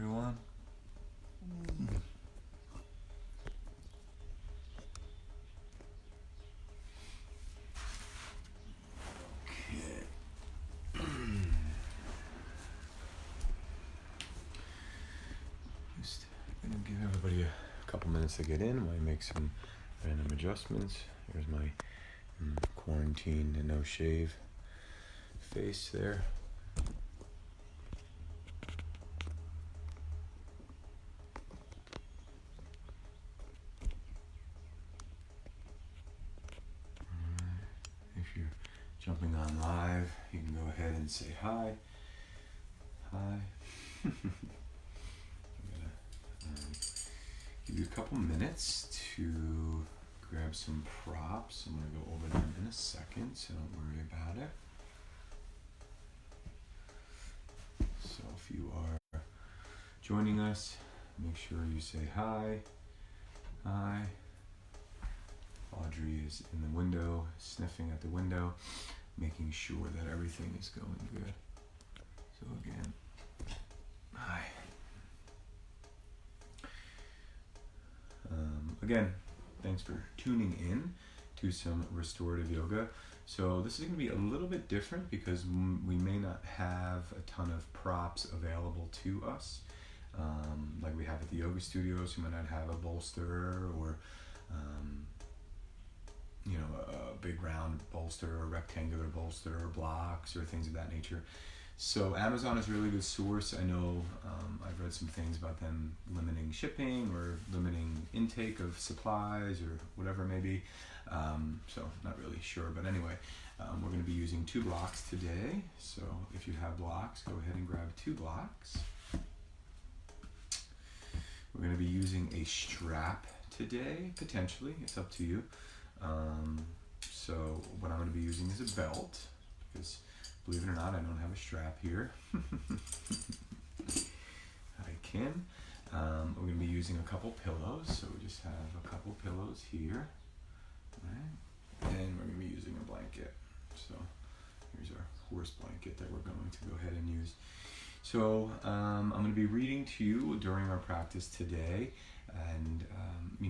everyone. Okay. Just gonna give everybody a couple minutes to get in while I make some random adjustments. Here's my quarantine and no shave face there. If you're jumping on live, you can go ahead and say hi. Hi. I'm gonna give you a couple minutes to grab some props. I'm gonna go over them in a second, so don't worry about it. So if you are joining us, make sure you say hi. Hi. Audrey is in the window, sniffing at the window, making sure that everything is going good. So again, hi. Again, thanks for tuning in to some restorative yoga. So this is going to be a little bit different because we may not have a ton of props available to us. Like we have at the yoga studios, we might not have a bolster or a big round bolster or rectangular bolster or blocks or things of that nature. So Amazon is a really good source. I know I've read some things about them limiting shipping or limiting intake of supplies or whatever it may be. So not really sure, but anyway, we're going to be using 2 blocks today. So if you have blocks, go ahead and grab 2 blocks. We're going to be using a strap today, potentially. It's up to you. So what I'm going to be using is a belt, because believe it or not, I don't have a strap here. I can. We're going to be using a couple pillows, so we just have a couple pillows here. Right? And we're going to be using a blanket. So here's our horse blanket that we're going to go ahead and use. So I'm going to be reading to you during our practice today, and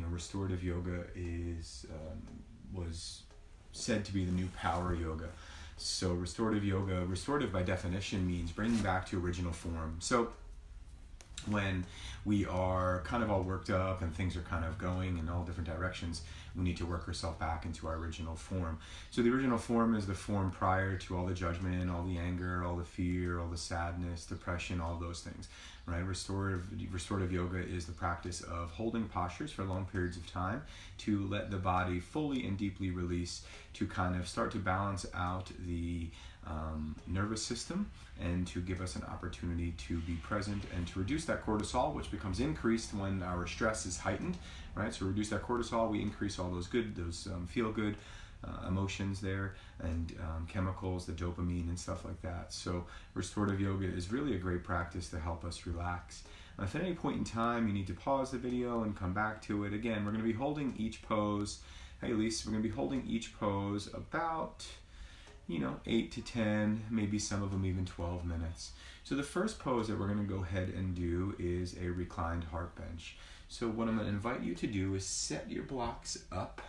restorative yoga was said to be the new power yoga. So restorative by definition means bringing back to original form. So when we are kind of all worked up and things are kind of going in all different directions, we need to work ourselves back into our original form. So the original form is the form prior to all the judgment, all the anger, all the fear, all the sadness, depression, all those things, right? Restorative yoga is the practice of holding postures for long periods of time to let the body fully and deeply release, to kind of start to balance out the nervous system and to give us an opportunity to be present and to reduce that cortisol, which becomes increased when our stress is heightened, right? So reduce that cortisol, we increase all those feel good emotions there, and chemicals, the dopamine and stuff like that. So restorative yoga is really a great practice to help us relax. If at any point in time you need to pause the video and come back to it, again, we're going to be holding each pose. Hey, Elise, we're going to be holding each pose about 8 to 10, maybe some of them even 12 minutes. So the first pose that we're going to go ahead and do is a reclined heart bench. So what I'm going to invite you to do is set your blocks up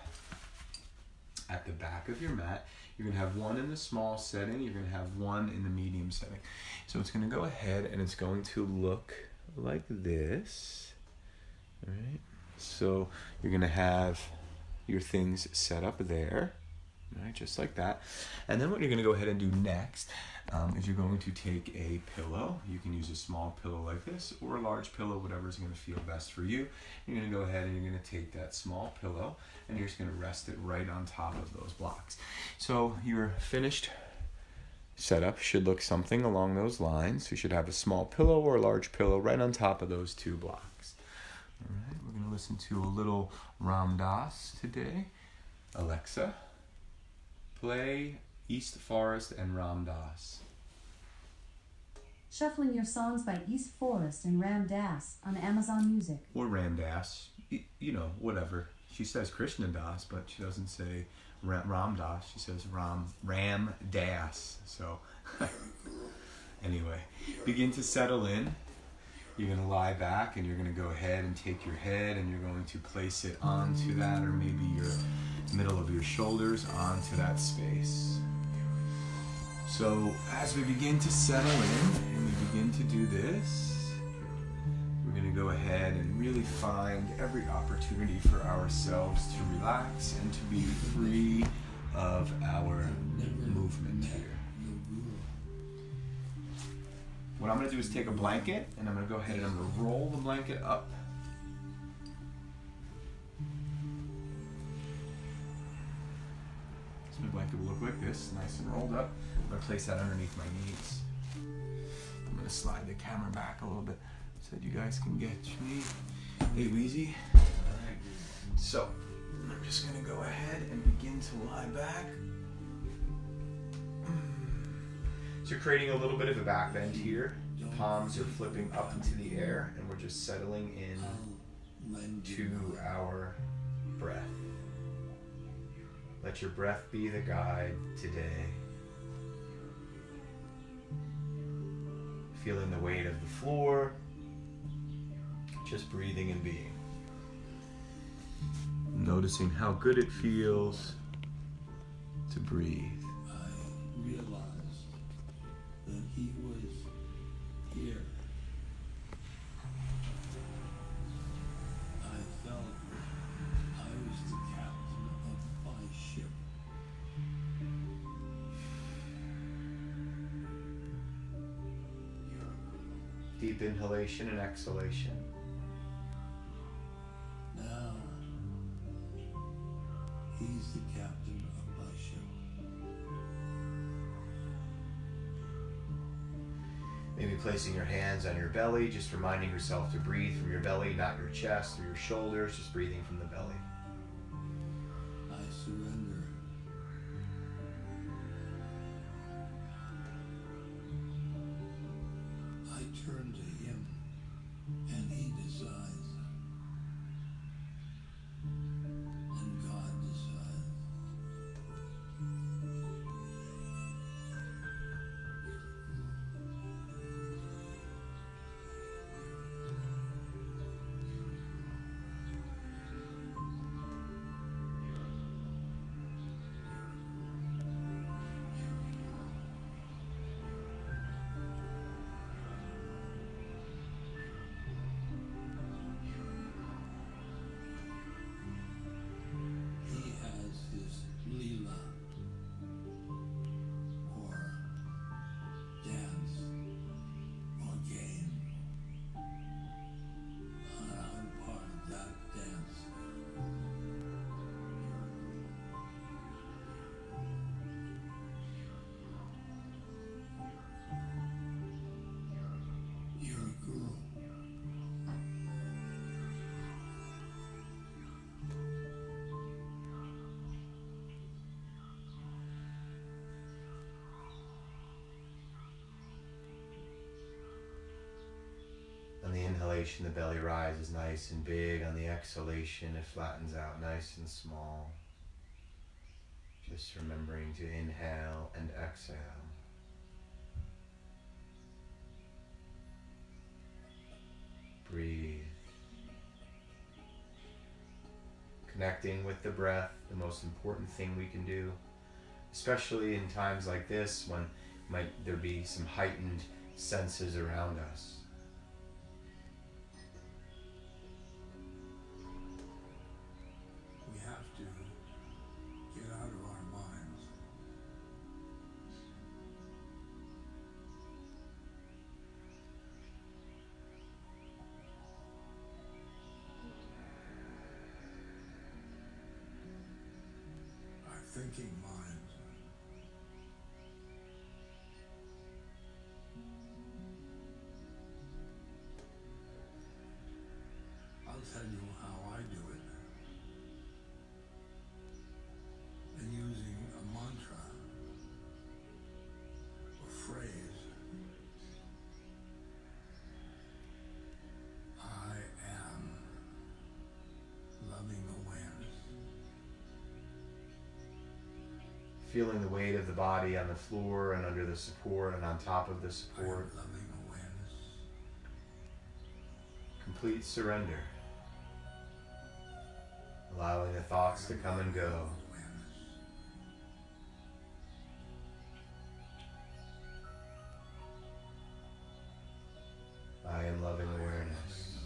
at the back of your mat. You're going to have one in the small setting, you're going to have one in the medium setting. So it's going to go ahead and it's going to look like this. All right. So you're going to have your things set up there. Right, just like that. And then what you're going to go ahead and do next is you're going to take a pillow. You can use a small pillow like this or a large pillow, whatever is going to feel best for you. You're going to go ahead and you're going to take that small pillow and you're just going to rest it right on top of those blocks. So your finished setup should look something along those lines. You should have a small pillow or a large pillow right on top of those 2 blocks. All right, we're going to listen to a little Ram Dass today. Alexa, play East Forest and Ram Dass. Shuffling your songs by East Forest and Ram Dass on Amazon Music. Or Ram Dass, whatever. She says Krishna Das, but she doesn't say Ram Dass. She says Ram Dass. So anyway, begin to settle in. You're going to lie back and you're going to go ahead and take your head and you're going to place it onto that, or maybe your middle of your shoulders onto that space. So as we begin to settle in and we begin to do this, we're going to go ahead and really find every opportunity for ourselves to relax and to be free of our movement here. What I'm going to do is take a blanket and I'm going to go ahead and I'm going to roll the blanket up. So my blanket will look like this, nice and rolled up. I'm going to place that underneath my knees. I'm going to slide the camera back a little bit so that you guys can get me. Hey, Weezy. So I'm just going to go ahead and begin to lie back. So you're creating a little bit of a back bend here. The palms are flipping up into the air and we're just settling in to our breath. Let your breath be the guide today. Feeling the weight of the floor, just breathing and being. Noticing how good it feels to breathe. I realized that he was here. I felt I was the captain of my ship. Deep inhalation and exhalation. Now, he's the captain of my ship. Maybe placing your hands on your belly, just reminding yourself to breathe from your belly, not your chest or your shoulders, just breathing from the belly. I surrender. I turn to him, and he decides. And God decides. He has his Leela, or dance, or game. I'm part of that dance. You're a girl. On the inhalation, the belly rises nice and big. On the exhalation, it flattens out nice and small. Just remembering to inhale and exhale. Breathe. Connecting with the breath, the most important thing we can do, especially in times like this when might there be some heightened senses around us. We have to get out of our minds. Our thinking minds. I'll tell you how I do it. And using a mantra, a phrase, I am loving awareness. Feeling the weight of the body on the floor and under the support and on top of the I am support. loving awareness. complete surrender. Allowing the thoughts to come and go. I am loving awareness.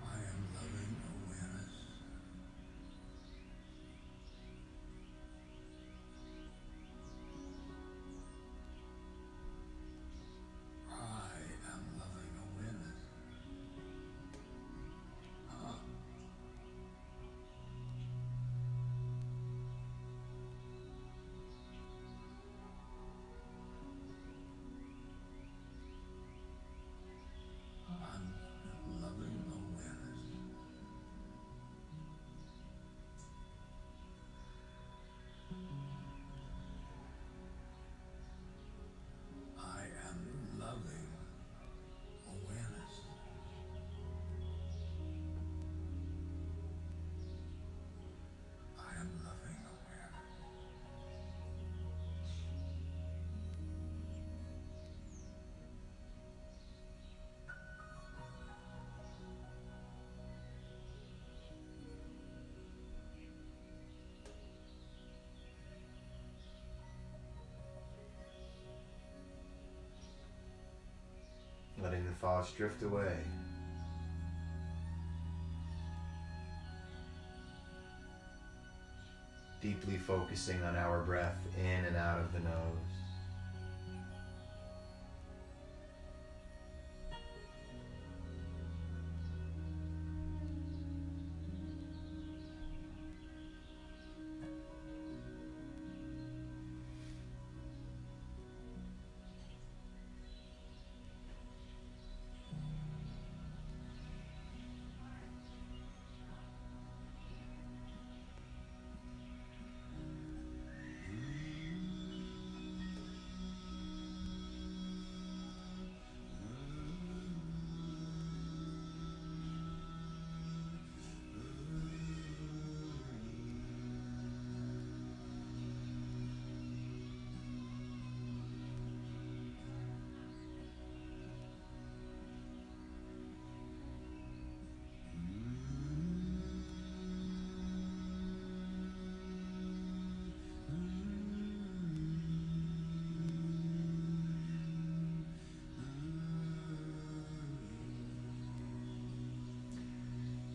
I am loving awareness. I am loving awareness. I'm loving awareness. I am loving awareness. I am loving awareness. Letting the thoughts drift away. Deeply focusing on our breath in and out of the nose.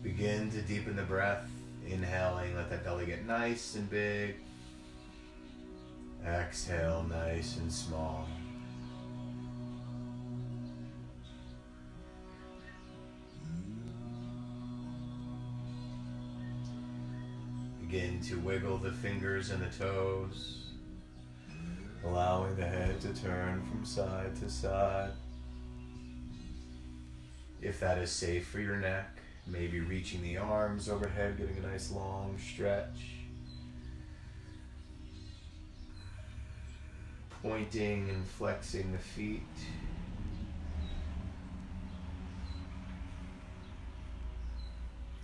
Begin to deepen the breath, inhaling, let that belly get nice and big. Exhale, nice and small. Begin to wiggle the fingers and the toes, allowing the head to turn from side to side. If that is safe for your neck, maybe reaching the arms overhead, getting a nice long stretch. Pointing and flexing the feet.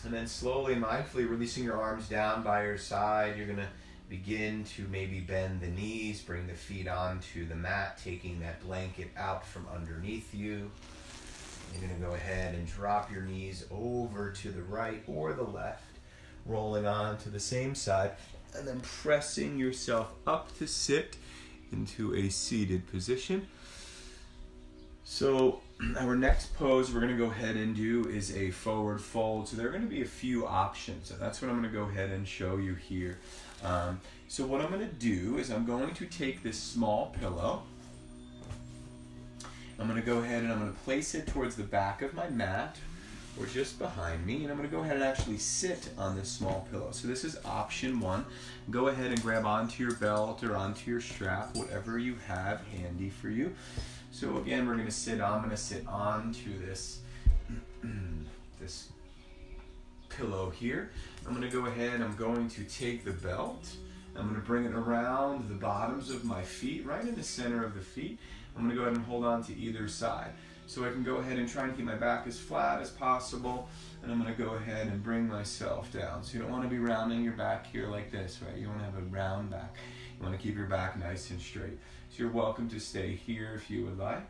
And then slowly, mindfully releasing your arms down by your side. You're going to begin to maybe bend the knees, bring the feet onto the mat, taking that blanket out from underneath you. You're going to go ahead and drop your knees over to the right or the left, rolling on to the same side, and then pressing yourself up to sit into a seated position. So our next pose we're going to go ahead and do is a forward fold. So there are going to be a few options, and that's what I'm going to go ahead and show you here. So what I'm going to do is I'm going to take this small pillow. I'm going to go ahead and I'm going to place it towards the back of my mat or just behind me, and I'm going to go ahead and actually sit on this small pillow. So this is option one. Go ahead and grab onto your belt or onto your strap, whatever you have handy for you. So again, I'm going to sit onto this this pillow here. I'm going to go ahead and I'm going to take the belt. I'm going to bring it around the bottoms of my feet, right in the center of the feet. I'm going to go ahead and hold on to either side. So I can go ahead and try and keep my back as flat as possible, and I'm going to go ahead and bring myself down. So you don't want to be rounding your back here like this, right? You want to have a round back. You want to keep your back nice and straight. So you're welcome to stay here if you would like.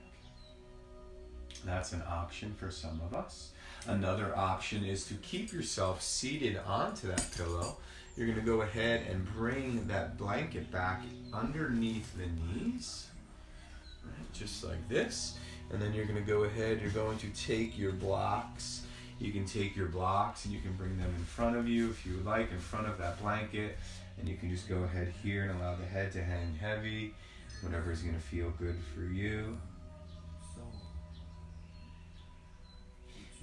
That's an option for some of us. Another option is to keep yourself seated onto that pillow. You're going to go ahead and bring that blanket back underneath the knees, right, just like this. And then you're going to go ahead, you're going to take your blocks. You can take your blocks and you can bring them in front of you if you would like, in front of that blanket. And you can just go ahead here and allow the head to hang heavy, whatever is going to feel good for you.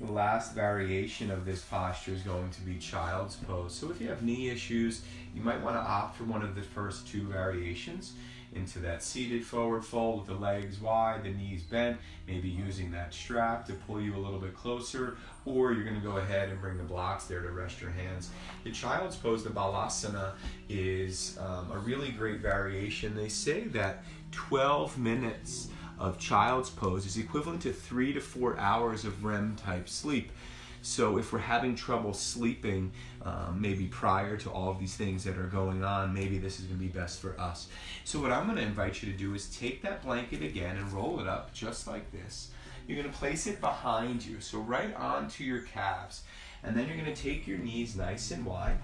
The last variation of this posture is going to be child's pose. So if you have knee issues, you might want to opt for one of the first two variations, into that seated forward fold with the legs wide, the knees bent, maybe using that strap to pull you a little bit closer, or you're going to go ahead and bring the blocks there to rest your hands. The child's pose, the balasana, is a really great variation. They say that 12 minutes of child's pose is equivalent to 3 to 4 hours of REM type sleep. So if we're having trouble sleeping, maybe prior to all of these things that are going on, maybe this is going to be best for us. So what I'm going to invite you to do is take that blanket again and roll it up just like this. You're going to place it behind you, so right onto your calves. And then you're going to take your knees nice and wide.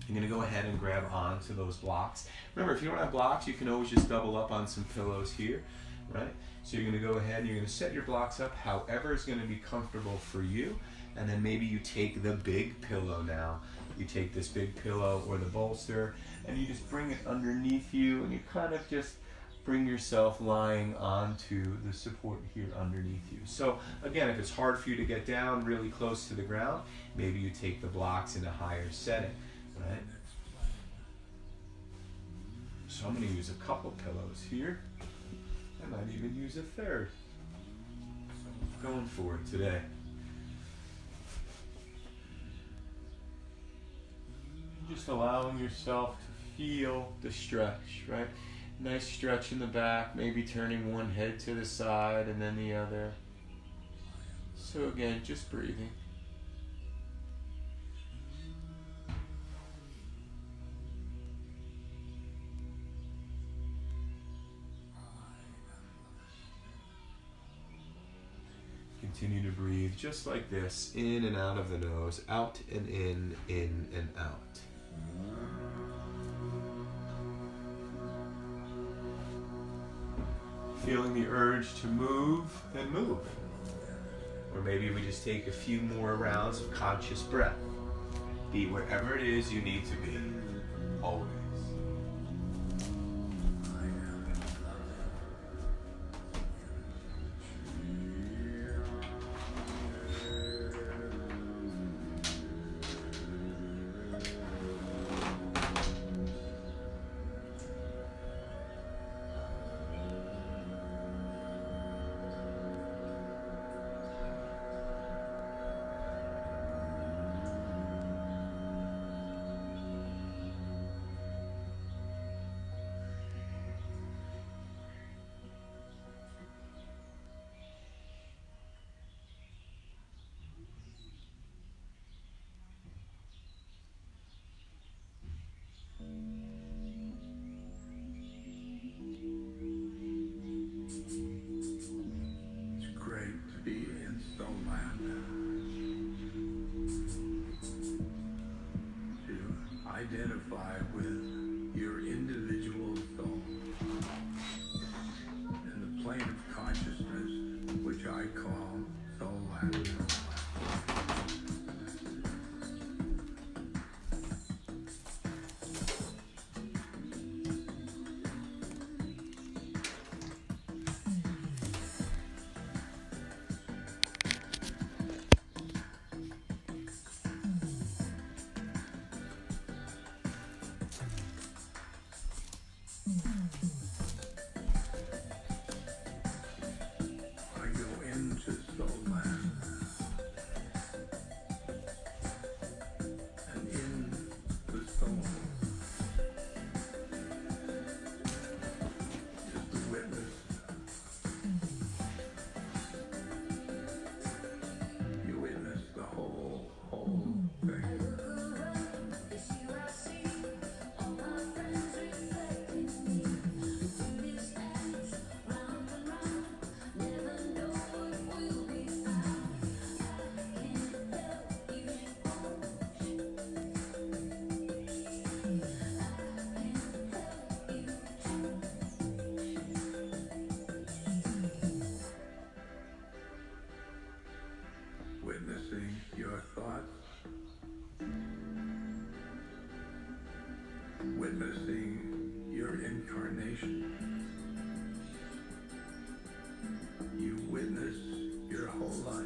You're going to go ahead and grab onto those blocks. Remember, if you don't have blocks, you can always just double up on some pillows here, right? So you're going to go ahead and you're going to set your blocks up however is going to be comfortable for you. And then maybe you take the big pillow now. You take this big pillow or the bolster and you just bring it underneath you and you kind of just bring yourself lying onto the support here underneath you. So again, if it's hard for you to get down really close to the ground, maybe you take the blocks in a higher setting, right? So I'm going to use a couple pillows here. I might even use a third. So I'm going for it today. Just allowing yourself to feel the stretch, right? Nice stretch in the back, maybe turning one head to the side and then the other. So again, just breathing. Continue to breathe just like this, in and out of the nose, out and in and out. Feeling the urge to move, then move. Or maybe we just take a few more rounds of conscious breath. Be wherever it is you need to be, always. Identify with your individual soul and the plane of consciousness, which I call soul land. your incarnation. You witness your whole life.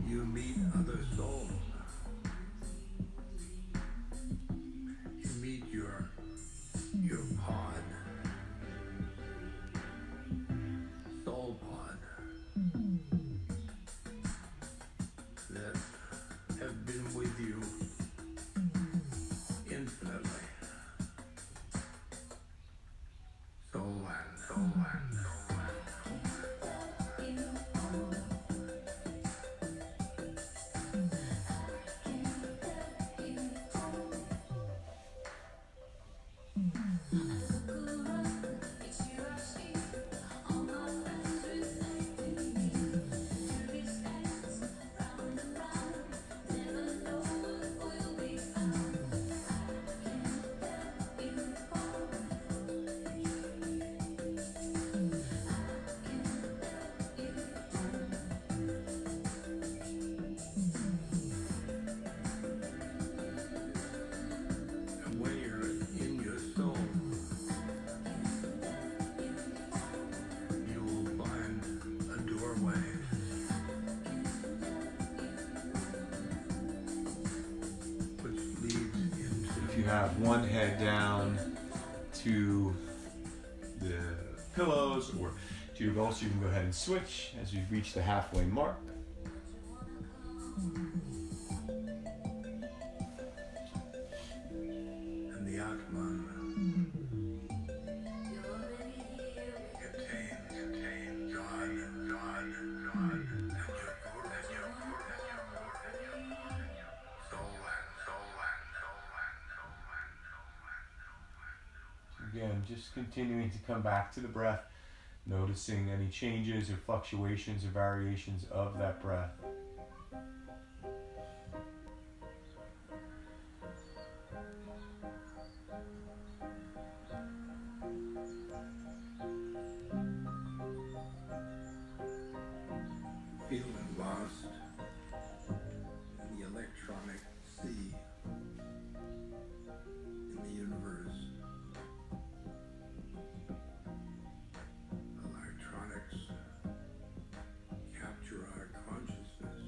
You meet other souls. You meet your pod, soul pod, that have been with you infinitely. Soul land, soul land, soul land. And when you're in your soul, you will find a doorway. Which leads into If you have one head down to the pillows or to your bolster, you can go ahead and switch as you reach the halfway mark. and the Atman contains God, and your soul and Again, just continuing to come back to the breath, noticing any changes or fluctuations or variations of that breath. feeling lost in the electronic sea in the universe. Electronics capture our consciousness.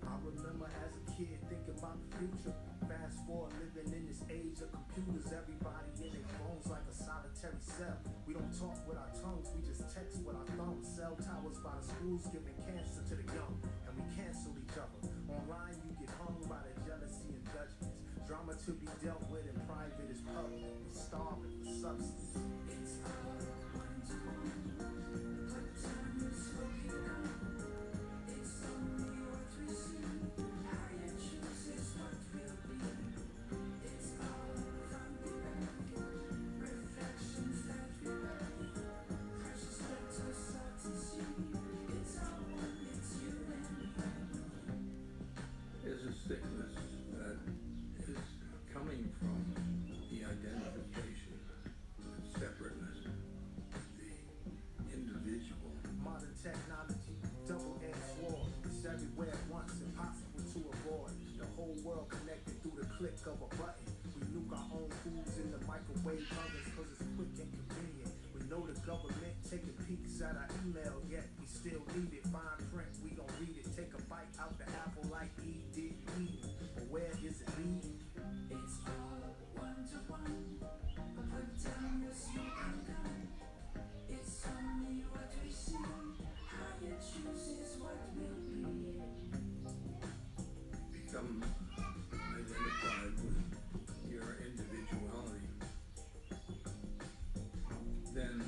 I remember as a kid thinking about the future. Fast forward, living in this age of computers. Everybody in their phones like a solitary cell. We don't talk with our tongues, we just text with our thumbs. Cell towers by the schools giving cancer to the young, and we cancel each other. Online you get hung by the jealousy and judgments. Drama to be dealt with in private is public. We starving for substance. It's There's a sickness that is coming from the identification, the separateness, the individual. modern technology, double-edged sword. It's everywhere at once, impossible to avoid. The whole world connected through the click of a button. We nuke our own foods in the microwave ovens cause it's quick and convenient. We know the government taking peeks at our email, yet we still need it. Fine print, we gon' read it. Take a bite out the apple like Eve did Eve. But where is it leading? It's all one-to-one. Put down your smoking gun. It's only what we see. How you choose is what will be. Become identified with your individuality. Then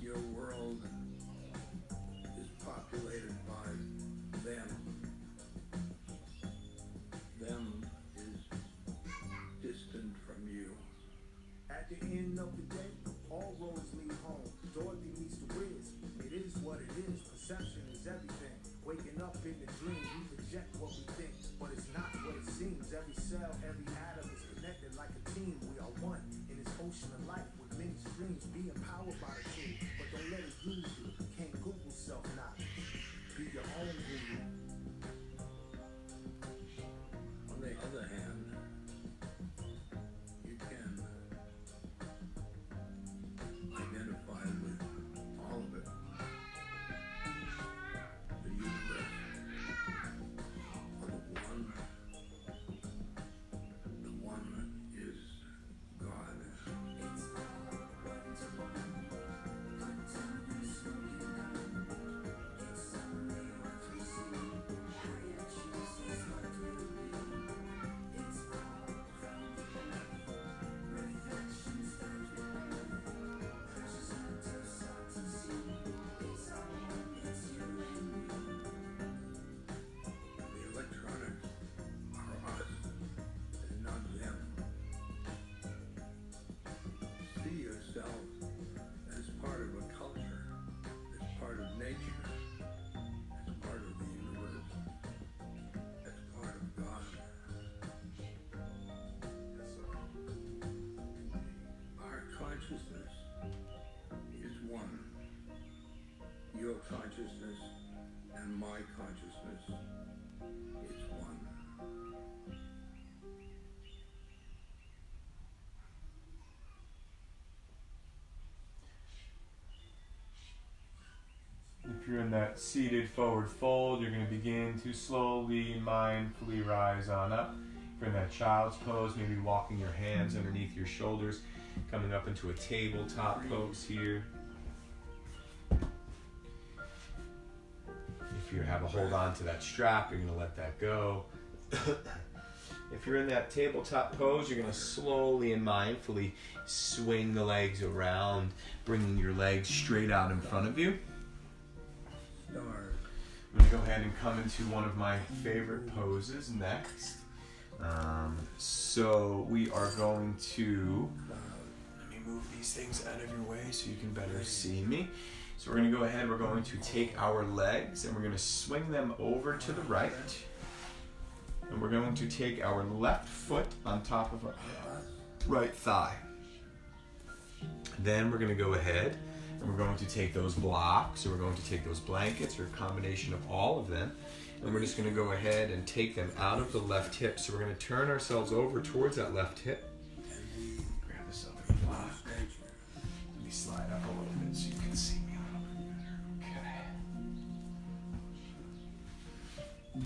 your consciousness and my consciousness is one. If you're in that seated forward fold, you're going to begin to slowly, mindfully rise on up. If you're in that child's pose, maybe walking your hands underneath your shoulders, coming up into a tabletop pose here. If you have a hold on to that strap, you're going to let that go. If you're in that tabletop pose, you're going to slowly and mindfully swing the legs around, bringing your legs straight out in front of you. Stars. I'm going to go ahead and come into one of my favorite poses next. So we are going to, let me move these things out of your way so you can better see me. So we're going to go ahead, we're going to take our legs and we're going to swing them over to the right. And we're going to take our left foot on top of our right thigh. Then we're going to go ahead and we're going to take those blocks, or we're going to take those blankets, or a combination of all of them, and we're just going to go ahead and take them out of the left hip. So we're going to turn ourselves over towards that left hip. Grab this other block. Let me slide up a little bit so you can see me a little bit better. Okay.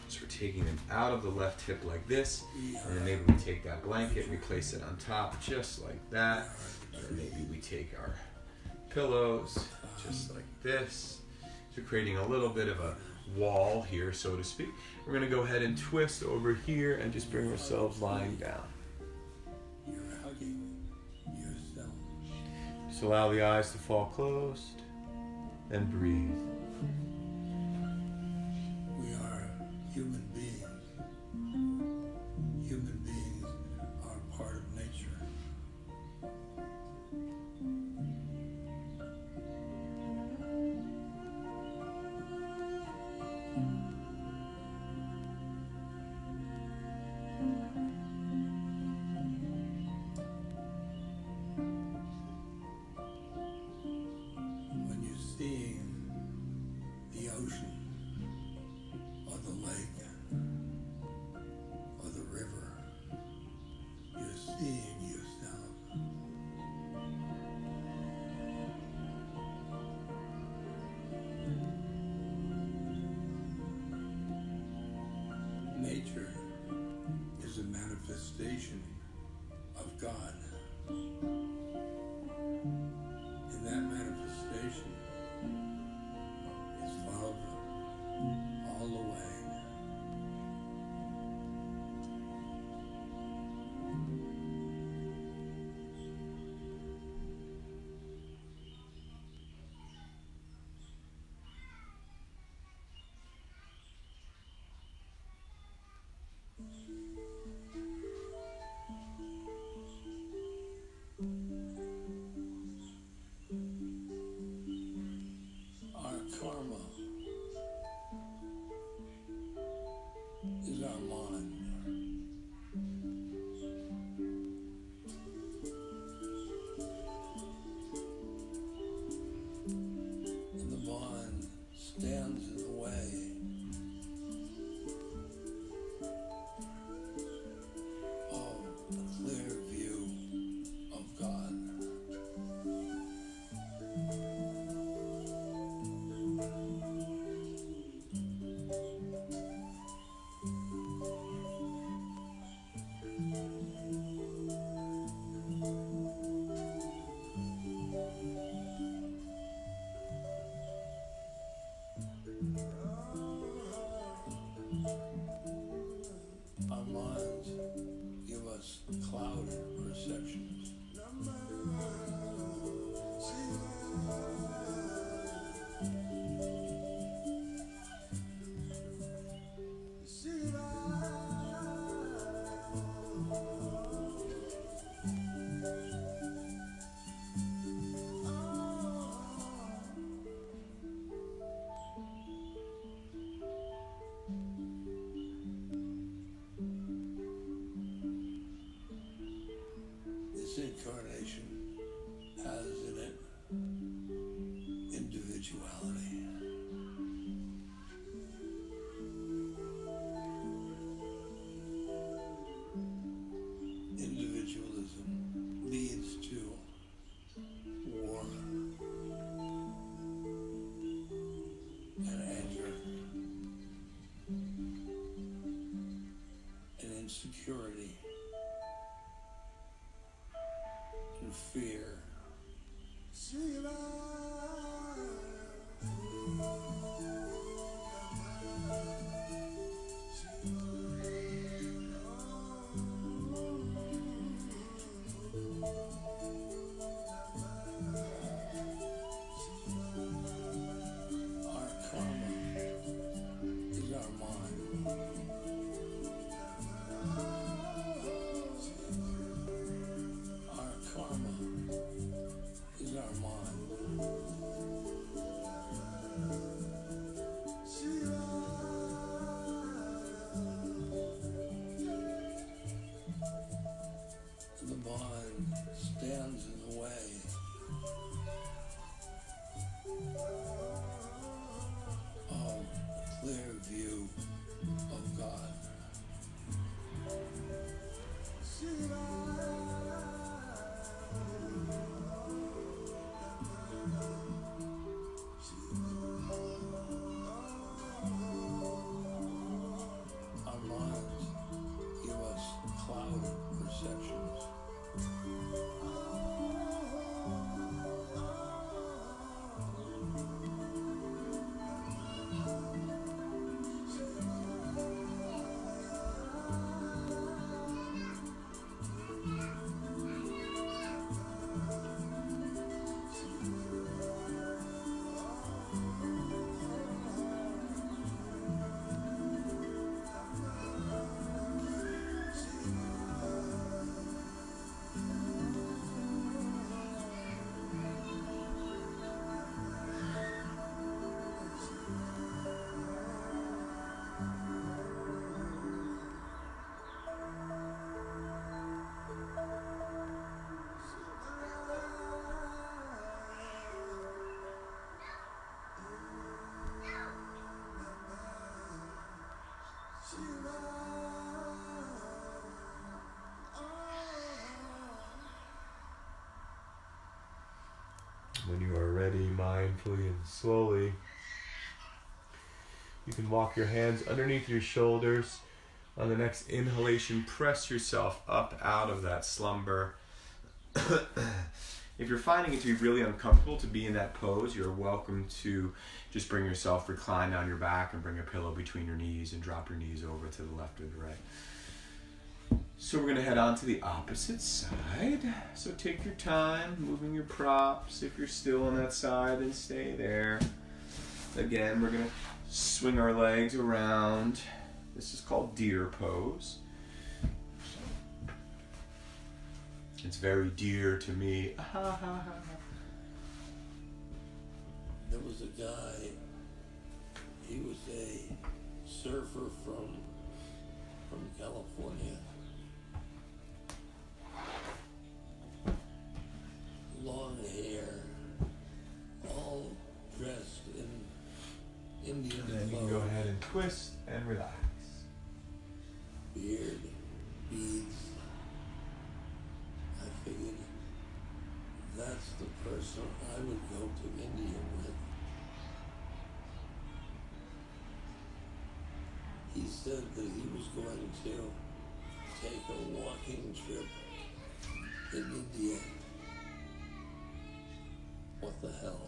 So we're taking them out of the left hip like this, and then maybe we take that blanket, we place it on top just like that, and then maybe we take our pillows just like this. So creating a little bit of a wall here, so to speak. We're going to go ahead and twist over here and just bring ourselves lying down. You're hugging yourself. Just allow the eyes to fall closed and breathe. We are human beings. Human beings are part of nature. When you see the ocean or the lake come on. The bond stands in the way of a clear view of God. Our minds give us clouded perceptions. When you are ready, mindfully and slowly, you can walk your hands underneath your shoulders. On the next inhalation, press yourself up out of that slumber. If you're finding it to be really uncomfortable to be in that pose, you're welcome to just bring yourself, recline on your back and bring a pillow between your knees and drop your knees over to the left or the right. So we're going to head on to the opposite side. So take your time, moving your props. If you're still on that side, then stay there. Again, we're going to swing our legs around. This is called deer pose. It's very dear to me. There was a guy, he was a surfer from California. Long hair, all dressed in Indian And then you can go ahead and twist and relax. beard, beads. I figured that's the person I would go to India with. He said that he was going to take a walking trip in India. What the hell?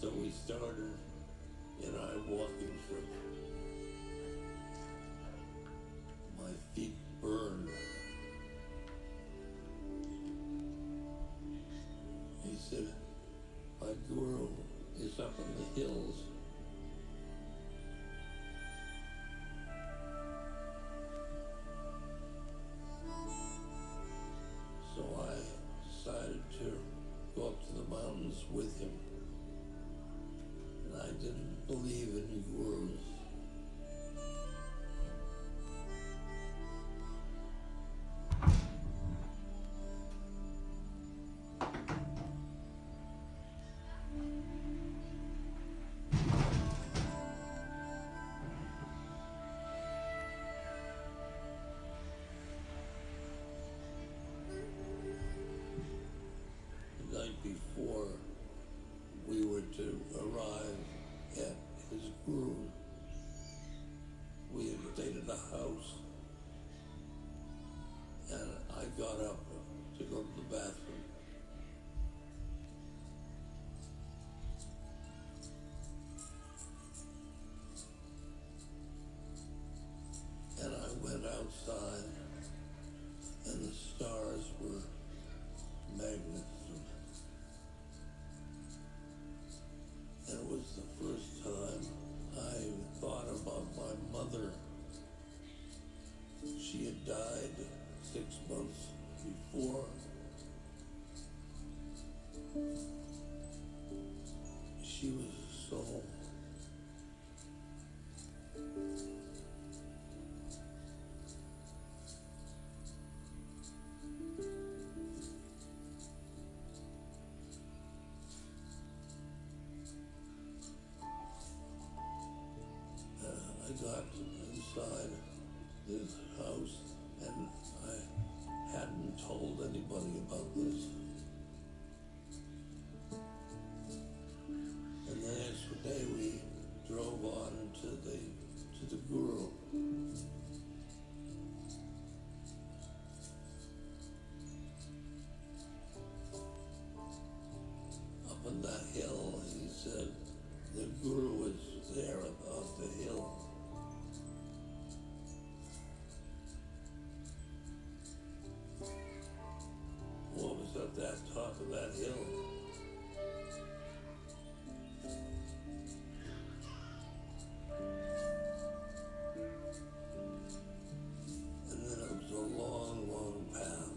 So we started in our walking trip. My feet burned. He said, my guru is up in the hills. So I decided to go up to the mountains with him. And I didn't believe in gurus. outside, and the stars were magnificent. And it was the first time I thought about my mother. She had died 6 months before. She was a soul. I got inside this house and I hadn't told anybody about this. And the next day we drove on to the Guru. Up on that hill, he said, the Guru was there above the hill. What was at that top of that hill? And then it was a long, long path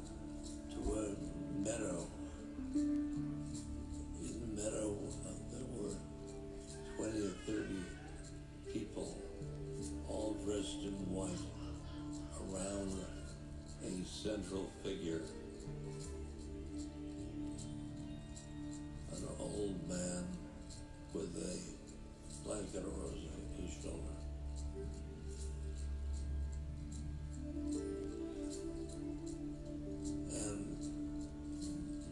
to a meadow. In the meadow, there were 20 or 30 people, all dressed in white, around a central figure. An old man with a blanket over his shoulder. And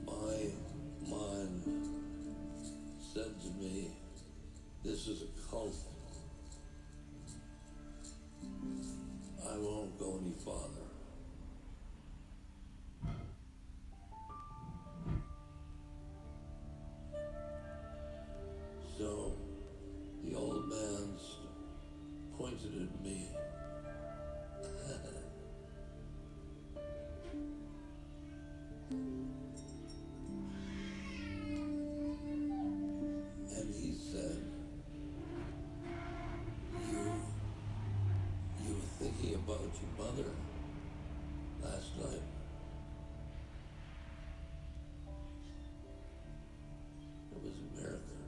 my mind said to me, this is a cult. I won't go any farther. So the old man pointed at me. And he said, you were thinking about your mother last night. It was a miracle.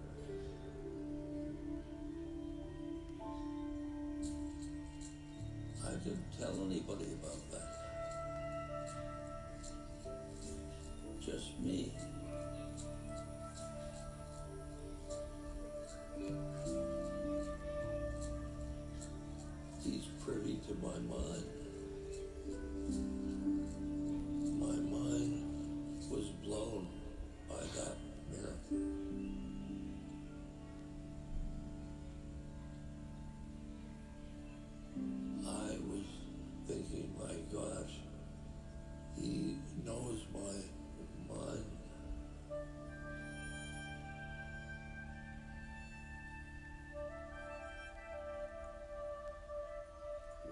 I didn't tell anybody about that. Just me. He's privy to my mind. My mind was blown by that miracle. I was thinking, my gosh, he knows my mind.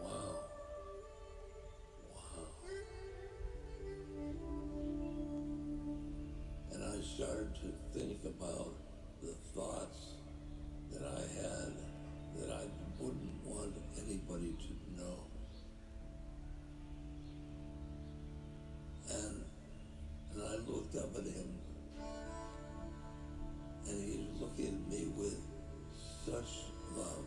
Wow. Wow. And I started to think about the thoughts that I had that I wouldn't want anybody to know. And I looked up at him, and he was looking at me with such love,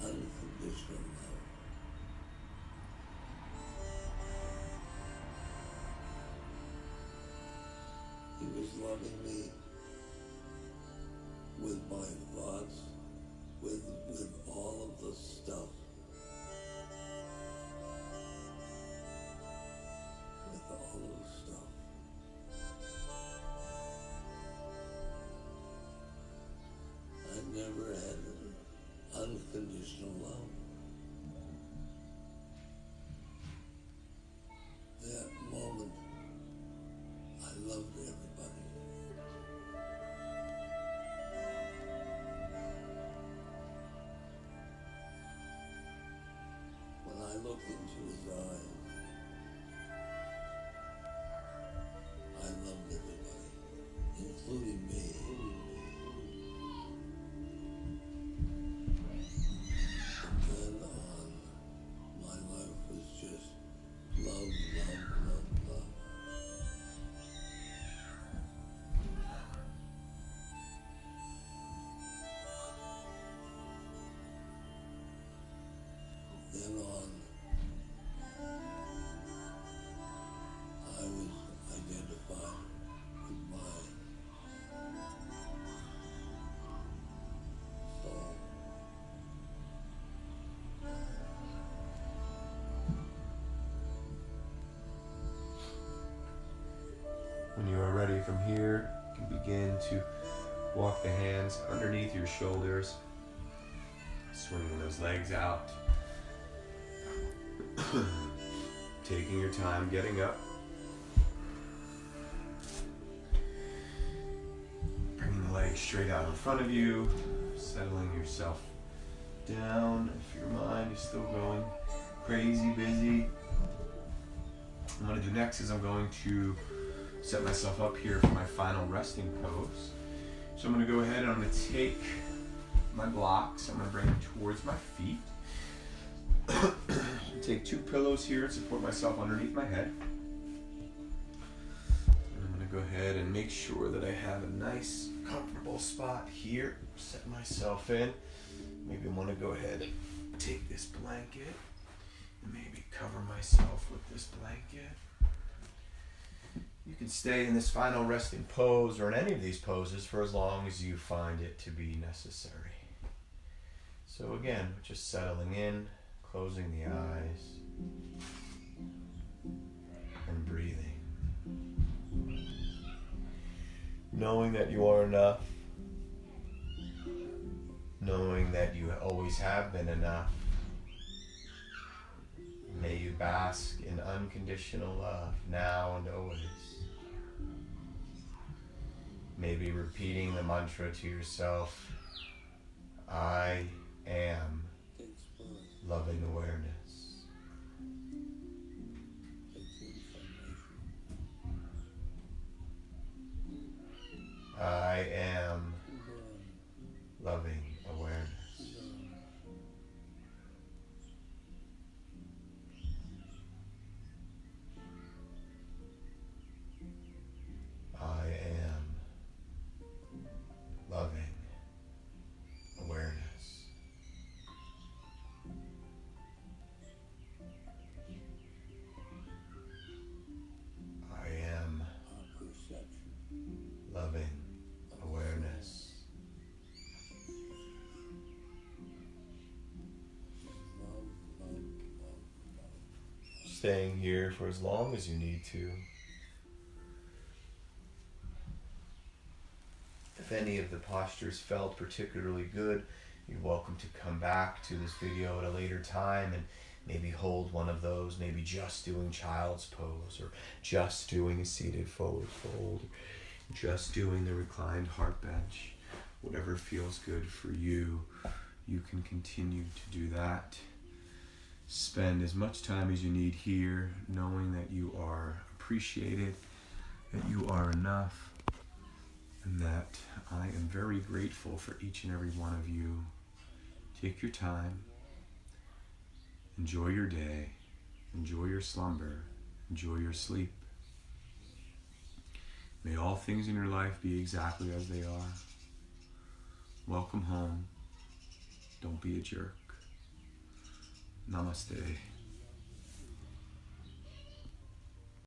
unconditional love. He was loving me with my thoughts, with all of the stuff. With all of the stuff. I never had unconditional love. That moment, I loved everybody. looked into his eyes, I loved everybody, including me. From then on, my life was just love, love, love, love. Then on, I was identified with my soul. When you are ready from here, you can begin to walk the hands underneath your shoulders, swinging those legs out. Taking your time getting up. Bringing the legs straight out in front of you, settling yourself down if your mind is still going crazy busy. What I'm going to do next is I'm going to set myself up here for my final resting pose. So I'm going to go ahead and I'm going to take my blocks, I'm going to bring them towards my feet. Take 2 pillows here and support myself underneath my head. And I'm going to go ahead and make sure that I have a nice comfortable spot here. Set myself in. Maybe I want to go ahead and take this blanket and maybe cover myself with this blanket. You can stay in this final resting pose or in any of these poses for as long as you find it to be necessary. So again, just settling in, closing the eyes, and breathing. Knowing that you are enough, knowing that you always have been enough. May you bask in unconditional love now and always. Maybe repeating the mantra to yourself, I am loving awareness. I am loving awareness. I am loving awareness. I am loving awareness. Staying here for as long as you need to. If any of the postures felt particularly good, you're welcome to come back to this video at a later time and maybe hold one of those, maybe just doing child's pose, or just doing a seated forward fold, or just doing the reclined heart bench. Whatever feels good for you, you can continue to do that. Spend as much time as you need here, knowing that you are appreciated, that you are enough, and that I am very grateful for each and every one of you. Take your time, enjoy your day, enjoy your slumber, enjoy your sleep. May all things in your life be exactly as they are. Welcome home. Don't be a jerk. Namaste.